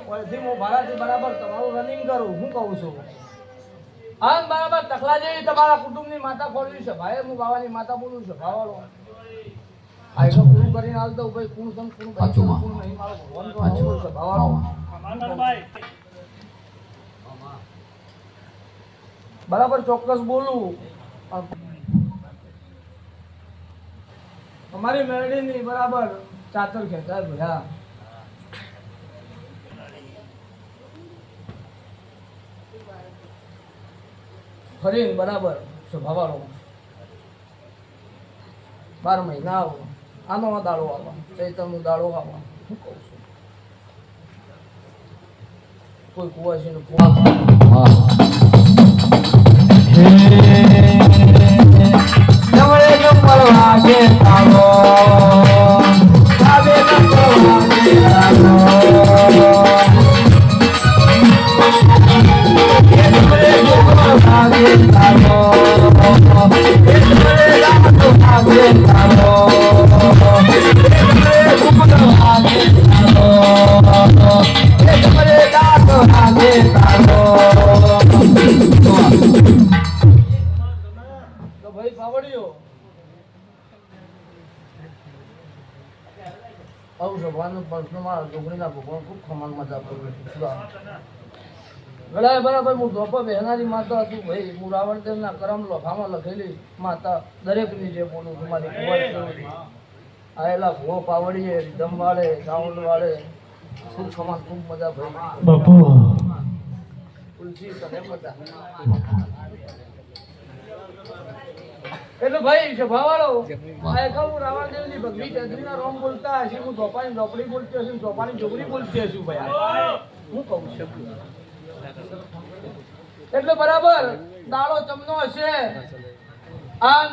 ઓળથી હું ભાડાથી બરાબર તમારું રનિંગ કરું હું કહું છું હા બરાબર તકલા જેવી તમારા કુટુંબની માતા ખોલવી છે ભાઈ હું બાવાની માતા બોલું છું ભાવાળો આ તો પૂરું કરીને હાલ દઉં ભાઈ કોણ સમ કોણ ભાઈ કોણ નહીં મારો ભગવાન તો આવો છે ભાવાળો બરાબર ચોક્કસ બોલું અમારી મેરડીની બરાબર ચાતર ખેંચાય ભયા ફરીને બરાબર સ્વભાવાળો 12 મહિના આવો આનો દાડો આવવા ચૈતરનો દાડો આવવા શું કહું છું કોઈ કુવાસીનું નમળે નંબર વાગે તારો સાબે નંબર વાગે તારો નમળે નંબર વાગે તારો નમળે લાતો વાગે તારો નમળે નંબર વાગે તારો નમળે લાતો વાગે તારો ભાઈ પાવડિયો આવું સભાનું પંચમાં ડુંગળીના ભગવાન ખૂબ ખમાન મજા પડે ગળાએ બરાબર હું ધોપા બહેનારી માતા હતું ભાઈ હું રાવણદેવના કરમ લોખામાં લખેલી માતા દરેકની જે બોલું છું મારી કુંવર આયેલા ભૂવો પાવડીએ દમ વાળે સાઉન્ડ વાળે ખૂબ ખમાન ખૂબ મજા ભાઈ તુલસી તને મજા એટલે ભાઈ સભાવાળો આ કહું રાવણદેવની ભગવી ચંદ્રીના રોમ બોલતા હશે હું ધોપાની ઝોપડી બોલતી હશે ધોપાની છોકરી બોલતી હશું ભાઈ હું કહું છું એટલે બરાબર દાડો ચમનો હશે આ